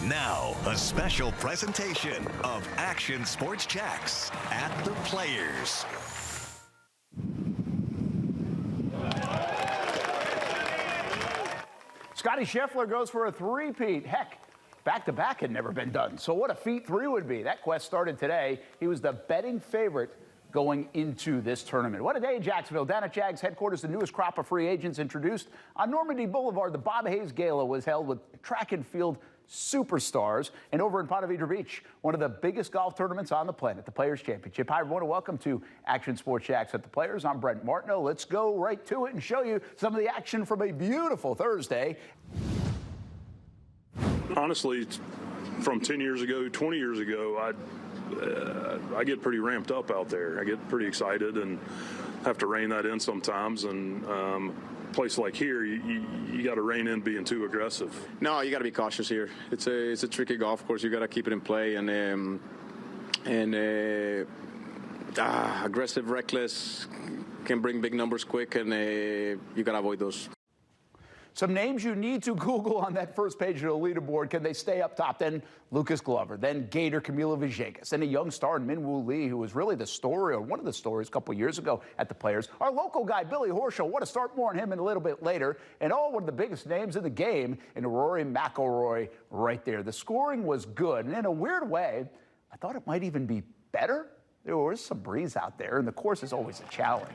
Now, a special presentation of Action Sports Jacks at the Players. Scotty Scheffler goes for a three-peat. Heck, back-to-back had never been done. So what a feat three would be. That quest started today. He was the betting favorite going into this tournament. What a day in Jacksonville. Down at Jags headquarters, the newest crop of free agents introduced. On Normandy Boulevard, the Bob Hayes Gala was held with track and field superstars. And over in Ponte Vedra Beach, one of the biggest golf tournaments on the planet, the Players Championship. Hi, everyone, and welcome to Action Sports Jacks at the Players. I'm Brent Martineau. Let's go right to it and show you some of the action from a beautiful Thursday. Honestly, from 10 years ago, 20 years ago, I get pretty ramped up out there. I get pretty excited and have to rein that in sometimes. And a place like here, you got to rein in being too aggressive. No, you got to be cautious here. It's a tricky golf course. You got to keep it in play and aggressive, reckless can bring big numbers quick, and you got to avoid those. Some names you need to Google on that first page of the leaderboard. Can they stay up top? Then Lucas Glover, then Gator Camilo Villegas, then a young star in Minwoo Lee, who was really the story, or one of the stories, a couple years ago at the Players. Our local guy, Billy Horschel, what a start, more on him in a little bit later. And one of the biggest names in the game, in Rory McIlroy right there. The scoring was good, and in a weird way, I thought it might even be better. There was some breeze out there, and the course is always a challenge.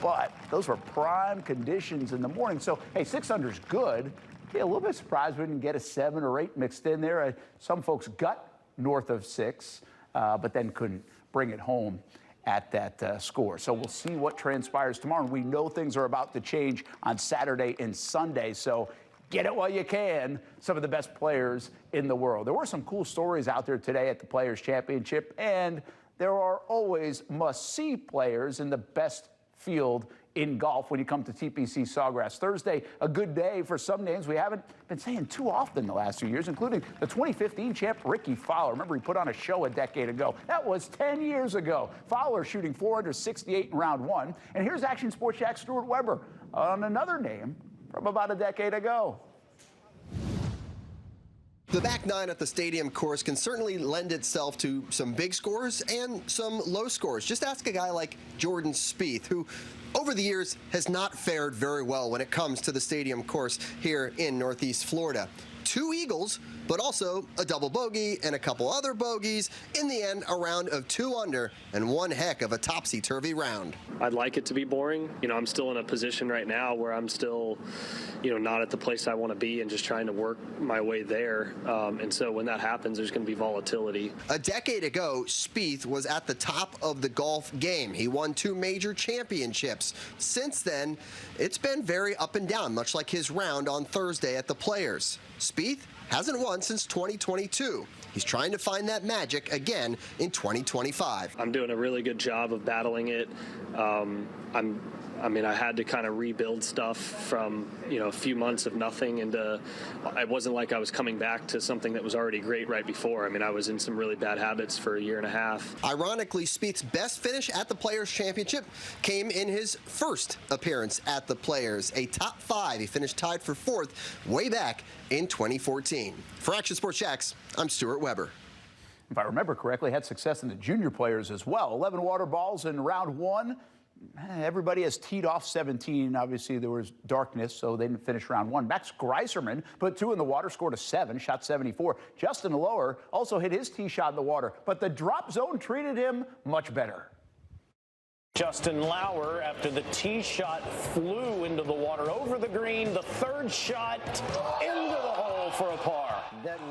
But those were prime conditions in the morning. So, hey, 6 under's good. Yeah, a little bit surprised we didn't get a 7 or 8 mixed in there. Some folks got north of 6, but then couldn't bring it home at that score. So we'll see what transpires tomorrow. We know things are about to change on Saturday and Sunday. So get it while you can. Some of the best players in the world. There were some cool stories out there today at the Players Championship, and there are always must-see players in the best field in golf when you come to TPC Sawgrass. Thursday, a good day for some names we haven't been saying too often the last few years, including the 2015 champ Ricky Fowler. Remember, he put on a show a decade ago. That was 10 years ago. Fowler shooting 468 in round 1. And here's Action Sports Jack Stuart Weber on another name from about a decade ago. The back nine at the stadium course can certainly lend itself to some big scores and some low scores. Just ask a guy like Jordan Spieth, who over the years has not fared very well when it comes to the stadium course here in Northeast Florida. 2 eagles, but also a double bogey and a couple other bogeys. In the end, a round of 2 under and one heck of a topsy-turvy round. I'd like it to be boring. You know, I'm still in a position right now where I'm still, not at the place I want to be and just trying to work my way there. And so when that happens, there's going to be volatility. A decade ago, Spieth was at the top of the golf game. He won 2 major championships. Since then, it's been very up and down, much like his round on Thursday at the Players. Spieth hasn't won since 2022. He's trying to find that magic again in 2025. I'm doing a really good job of battling it. I had to kind of rebuild stuff from, a few months of nothing, and it wasn't like I was coming back to something that was already great right before. I was in some really bad habits for a year and a half. Ironically, Spieth's best finish at the Players Championship came in his first appearance at the Players, a top 5. He finished tied for 4th way back in 2014. For Action Sports Jacks, I'm Stuart Weber. If I remember correctly, had success in the junior players as well. 11 water balls in round 1. Everybody has teed off 17. Obviously, there was darkness, so they didn't finish round 1. Max Greiserman put 2 in the water, scored a 7, shot 74. Justin Lower also hit his tee shot in the water, but the drop zone treated him much better. Justin Lauer, after the tee shot flew into the water over the green, the 3rd shot into the hole for a par.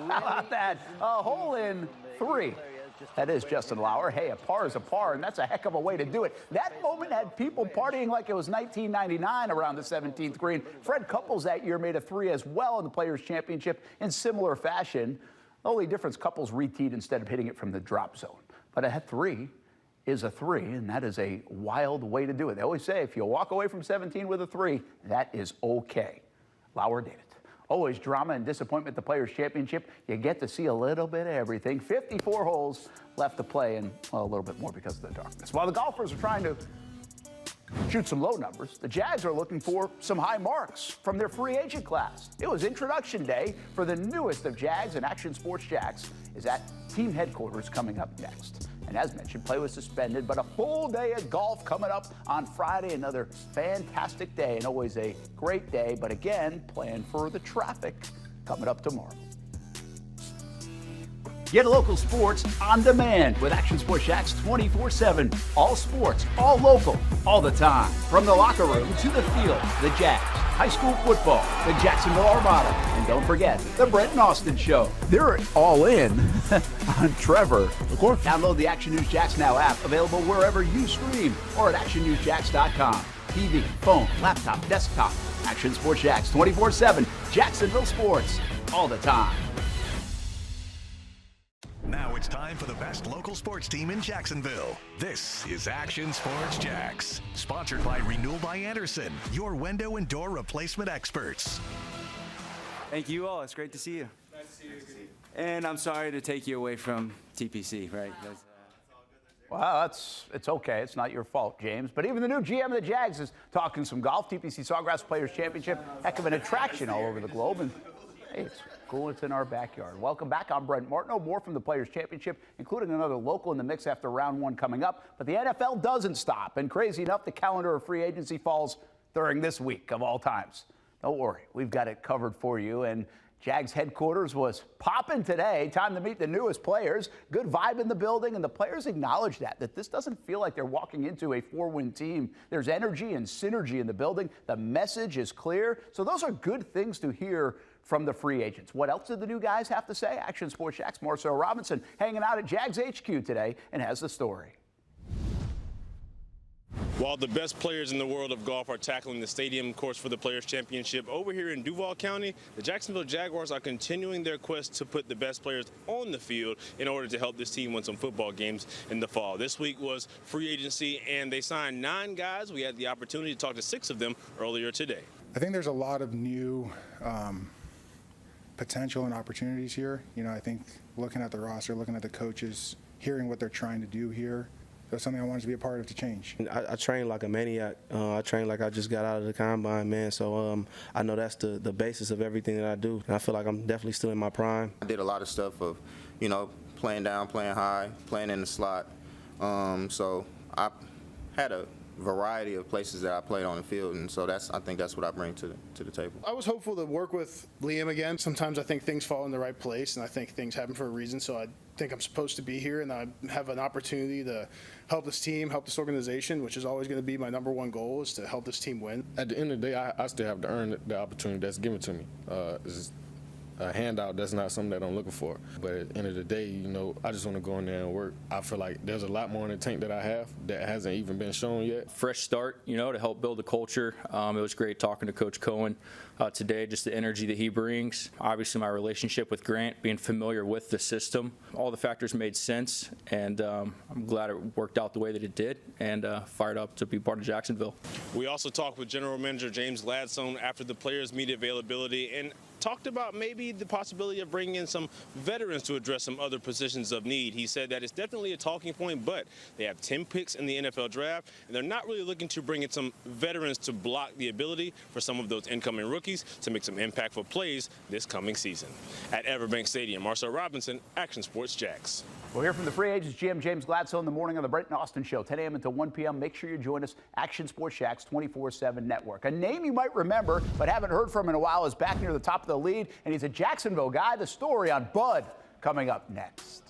How about that? A hole in 3. That is Justin Lauer. Hey, a par is a par, and that's a heck of a way to do it. That moment had people partying like it was 1999 around the 17th green. Fred Couples that year made a 3 as well in the Players' Championship in similar fashion. The only difference, Couples re-teed instead of hitting it from the drop zone. But a 3 is a 3, and that is a wild way to do it. They always say if you walk away from 17 with a 3, that is okay. Lauer did it. Always drama and disappointment at the Players' Championship. You get to see a little bit of everything. 54 holes left to play, and a little bit more because of the darkness. While the golfers are trying to Shoot some low numbers. The Jags are looking for some high marks from their free agent class. It was introduction day for the newest of Jags, and Action Sports Jacks is at team headquarters coming up next. And as mentioned, play was suspended, but a full day of golf coming up on Friday. Another fantastic day and always a great day, but again, plan for the traffic coming up tomorrow. Get local sports on demand with Action Sports Jacks 24/7. All sports, all local, all the time. From the locker room to the field, the Jags, high school football, the Jacksonville Armada, and don't forget the Brent and Austin Show. They're all in on Trevor. Of course. Download the Action News Jacks Now app, available wherever you stream or at actionnewsjacks.com. TV, phone, laptop, desktop. Action Sports Jacks 24/7. Jacksonville sports, all the time. Now it's time for the best local sports team in Jacksonville. This is Action Sports Jacks, sponsored by Renewal by Anderson, your window and door replacement experts. Thank you all. It's great to see you. Nice to see you. And I'm sorry to take you away from TPC, right? Well, it's okay. It's not your fault, James. But even the new GM of the Jags is talking some golf. TPC Sawgrass Players Championship, heck of an attraction all over the globe. And hey, it's cool. It's in our backyard. Welcome back. I'm Brent Martineau. More from the Players Championship, including another local in the mix after round one coming up. But the NFL doesn't stop. And crazy enough, the calendar of free agency falls during this week of all times. Don't worry. We've got it covered for you. And Jags headquarters was popping today. Time to meet the newest players. Good vibe in the building, and the players acknowledge that this doesn't feel like they're walking into a 4-win team. There's energy and synergy in the building. The message is clear. So those are good things to hear from the free agents. What else did the new guys have to say? Action Sports Jacks' Marcel Robinson hanging out at Jags HQ today and has the story. While the best players in the world of golf are tackling the stadium course for the Players Championship over here in Duval County, the Jacksonville Jaguars are continuing their quest to put the best players on the field in order to help this team win some football games in the fall. This week was free agency, and they signed 9 guys. We had the opportunity to talk to 6 of them earlier today. I think there's a lot of new potential and opportunities here. You know, I think looking at the roster, looking at the coaches, hearing what they're trying to do here, that's something I wanted to be a part of to change. I train like a maniac. I train like I just got out of the combine, man. So I know that's the basis of everything that I do. And I feel like I'm definitely still in my prime. I did a lot of stuff of, you know, playing down, playing high, playing in the slot. So I had a variety of places that I played on the field, and so I think that's what I bring to the table. I was hopeful to work with Liam again. Sometimes I think things fall in the right place, and I think things happen for a reason. So I think I'm supposed to be here, and I have an opportunity to help this team, help this organization, which is always going to be my number one goal, is to help this team win. At the end of the day, I still have to earn the opportunity that's given to me. It's a handout, that's not something that I'm looking for. But at the end of the day, you know, I just want to go in there and work. I feel like there's a lot more in the tank that I have that hasn't even been shown yet. Fresh start, you know, to help build the culture. It was great talking to Coach Cohen today, just the energy that he brings. Obviously, my relationship with Grant, being familiar with the system. All the factors made sense, and I'm glad it worked out the way that it did, and fired up to be part of Jacksonville. We also talked with General Manager James Gladstone after the players' media availability and talked about maybe the possibility of bringing in some veterans to address some other positions of need. He said that it's definitely a talking point, but they have 10 picks in the NFL draft, and they're not really looking to bring in some veterans to block the ability for some of those incoming rookies to make some impactful plays this coming season. At Everbank Stadium, Marcel Robinson, Action Sports Jacks. We'll hear from the free agents, GM James Gladstone, in the morning on the Brent and Austin Show, 10 a.m. until 1 p.m. Make sure you join us, Action Sports Jacks 24/7 Network. A name you might remember but haven't heard from in a while is back near the top of the lead, and he's a Jacksonville guy. The story on Bud coming up next.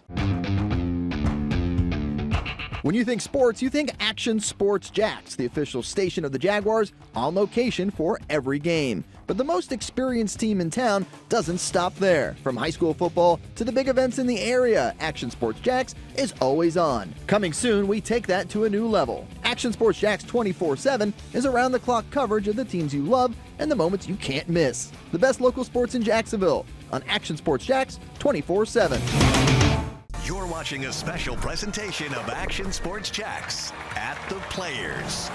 When you think sports, you think Action Sports Jacks, the official station of the Jaguars, on location for every game. But the most experienced team in town doesn't stop there. From high school football to the big events in the area, Action Sports Jacks is always on. Coming soon, we take that to a new level. Action Sports Jacks 24/7 is around-the-clock coverage of the teams you love and the moments you can't miss. The best local sports in Jacksonville on Action Sports Jacks 24/7. You're watching a special presentation of Action Sports Jacks at the Players.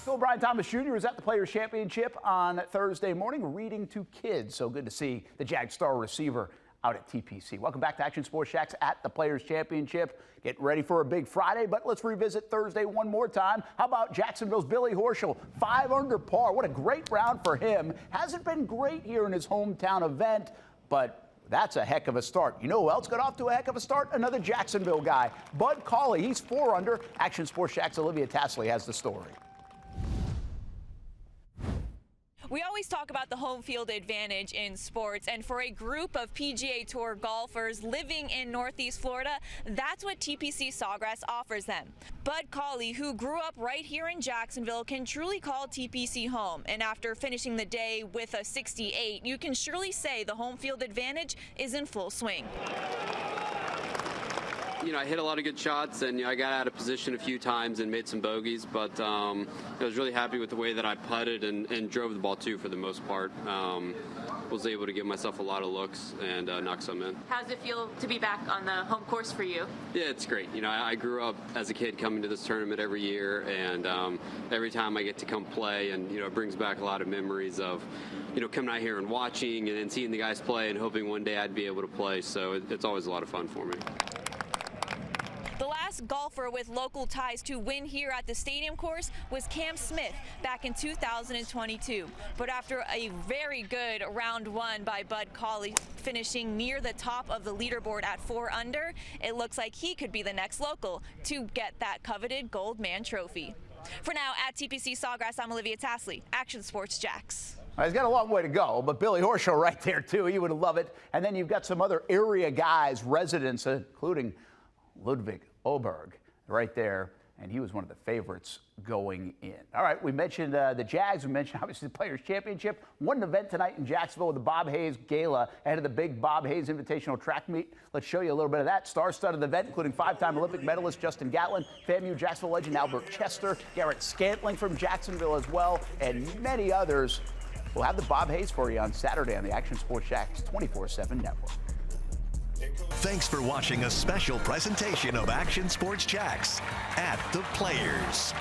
Phil Brian Thomas Jr. was at the Players Championship on Thursday morning reading to kids. So good to see the Jag star receiver out at TPC. Welcome back to Action Sports Jacks at the Players Championship. Get ready for a big Friday, but let's revisit Thursday one more time. How about Jacksonville's Billy Horschel, 5 under par? What a great round for him. Hasn't been great here in his hometown event, but that's a heck of a start. You know who else got off to a heck of a start? Another Jacksonville guy, Bud Cauley. He's 4 under. Action Sports Jacks' Olivia Tasley has the story. We always talk about the home field advantage in sports, and for a group of PGA Tour golfers living in Northeast Florida, that's what TPC Sawgrass offers them. Bud Cauley, who grew up right here in Jacksonville, can truly call TPC home, and after finishing the day with a 68, you can surely say the home field advantage is in full swing. I hit a lot of good shots, and I got out of position a few times and made some bogeys, but I was really happy with the way that I putted and drove the ball too for the most part. Was able to give myself a lot of looks and knock some in. How does it feel to be back on the home course for you? Yeah, it's great. I grew up as a kid coming to this tournament every year, and every time I get to come play, and it brings back a lot of memories of coming out here and watching and then seeing the guys play and hoping one day I'd be able to play. So it's always a lot of fun for me. The last golfer with local ties to win here at the stadium course was Cam Smith back in 2022. But after a very good round one by Bud Cauley, finishing near the top of the leaderboard at 4 under, it looks like he could be the next local to get that coveted Gold Man trophy. For now, at TPC Sawgrass, I'm Olivia Tasley, Action Sports Jacks. He's got a long way to go, but Billy Horschel right there, too. He would love it. And then you've got some other area guys, residents, including Ludwig Oberg right there, and he was one of the favorites going in. All right, we mentioned the Jags. We mentioned, obviously, the Players' Championship. One event tonight in Jacksonville with the Bob Hayes Gala ahead of the big Bob Hayes Invitational Track Meet. Let's show you a little bit of that. Star-studded event, including 5-time Olympic medalist Justin Gatlin, FAMU Jacksonville legend Albert Chester, Garrett Scantling from Jacksonville as well, and many others. We'll have the Bob Hayes for you on Saturday on the Action Sports Jacks 24/7 network. Thanks for watching a special presentation of Action Sports Jacks at the Players.